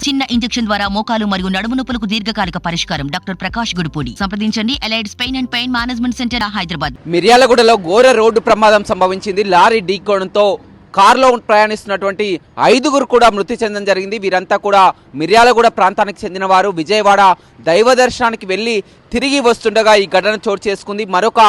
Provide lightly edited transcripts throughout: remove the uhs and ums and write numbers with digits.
చిన్న ఇంజెక్షన్ ద్వారా మోకాలు మరియు నడుము నొప్పులకు దీర్ఘకాలిక పరిష్కారం. డాక్టర్ ప్రకాష్ గుడిపూడి. సంప్రదించండి. Allied's pain and pain management centre, Hyderabad. మిర్యాలగూడలో ఘోర రోడ్డు ప్రమాదం సంభవించింది. లారీ ఢీకోవడంతో కారులో ప్రయాణిస్తున్నటువంటి 5గురు కూడా మృతి చెందడం జరిగింది. వీరంతా కూడా మిర్యాలగూడ ప్రాంతానికి చెందిన వారు. విజయవాడ దైవ దర్శనానికి వెళ్లి తిరిగి వస్తుండగా ఈ ఘటన చోటు చేసుకుంది. మరొక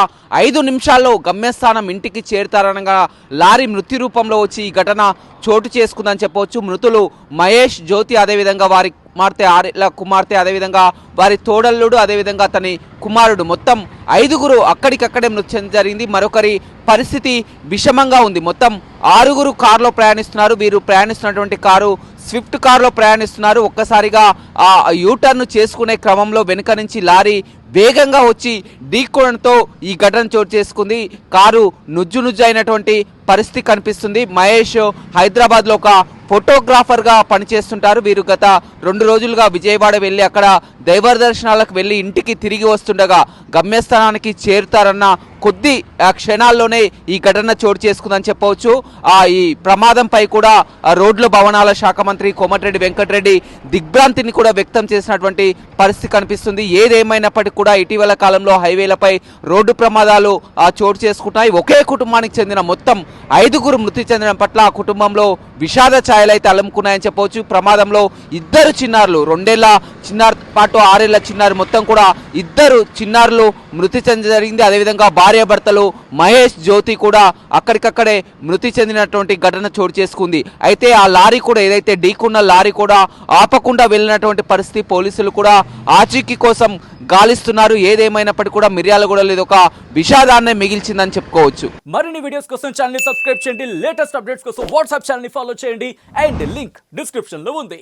5 నిమిషాల్లో గమ్యస్థానం ఇంటికి చేరుతారనగా లారీ మృత్యు రూపంలో వచ్చి ఈ ఘటన చోటు చేసుకుందని చెప్పవచ్చు. మృతులు మహేష్, జ్యోతి, అదేవిధంగా వారి కుమార్తె, అదేవిధంగా వారి తోడల్లుడు, అదేవిధంగా అతని కుమారుడు, మొత్తం 5గురు అక్కడికక్కడే మృతి చెందడం జరిగింది. మరొకరి పరిస్థితి విషమంగా ఉంది. మొత్తం 6గురు కారులో ప్రయాణిస్తున్నారు. వీరు ప్రయాణిస్తున్నటువంటి కారు స్విఫ్ట్ కారులో ప్రయాణిస్తున్నారు. ఒక్కసారిగా ఆ యూటర్న్ చేసుకునే క్రమంలో వెనుక నుంచి లారీ వేగంగా వచ్చి ఢీకోవడంతో ఈ ఘటన చోటు చేసుకుంది. కారు నుజ్జు అయినటువంటి పరిస్థితి కనిపిస్తుంది. మహేష్ హైదరాబాద్లో ఒక ఫోటోగ్రాఫర్గా పనిచేస్తుంటారు. వీరు గత 2 రోజులుగా విజయవాడ వెళ్ళి అక్కడ దైవ దర్శనాలకు వెళ్ళి ఇంటికి తిరిగి వస్తుండగా గమ్యస్థానానికి చేరుతారన్న కొద్ది క్షణాల్లోనే ఈ ఘటన చోటు చేసుకుందని చెప్పవచ్చు. ఈ ప్రమాదంపై కూడా రోడ్ల భవనాల శాఖ మంత్రి కోమటిరెడ్డి వెంకటరెడ్డి దిగ్భ్రాంతిని కూడా వ్యక్తం చేసినటువంటి పరిస్థితి కనిపిస్తుంది. ఏదేమైనప్పటికీ కూడా ఇటీవల కాలంలో హైవేలపై రోడ్డు ప్రమాదాలు చోటు చేసుకుంటున్నాయి. ఒకే కుటుంబానికి చెందిన మొత్తం 5గురు మృతి చెందడం పట్ల ఆ కుటుంబంలో విషాద ఛాయలైతే అలుముకున్నాయని చెప్పవచ్చు. ప్రమాదంలో 2 చిన్నారులు, 2 ఏళ్ల చిన్నారి పాటు 6 ఏళ్ల చిన్నారి, మొత్తం కూడా 2 చిన్నారులు మృతి చెందడం జరిగింది. అదేవిధంగా భార్యాభర్తలు మహేష్, జ్యోతి కూడా అక్కడికక్కడే మృతి చెందినటువంటి ఘటన చోటు చేసుకుంది. అయితే ఆ లారీ కూడా, ఏదైతే ఢీకున్న లారీ కూడా ఆపకుండా వెళ్ళినటువంటి పరిస్థితి. పోలీసులు కూడా ఆచూకీ కోసం గాలిస్తున్నారు. ఏదేమైనప్పటికీ కూడా మిర్యాలగూడలో ఇది ఒక విషాదాన్ని మిగిల్చిందని చెప్పుకోవచ్చు. మరిన్ని వీడియోస్ కోసం ఛానల్ ని సబ్స్క్రైబ్ చేయండి. లేటెస్ట్ అప్డేట్స్ కోసం వాట్సాప్ ఛానల్ ని ఫాలో చేయండి. అండ్ లింక్ డిస్క్రిప్షన్ లో ఉంది.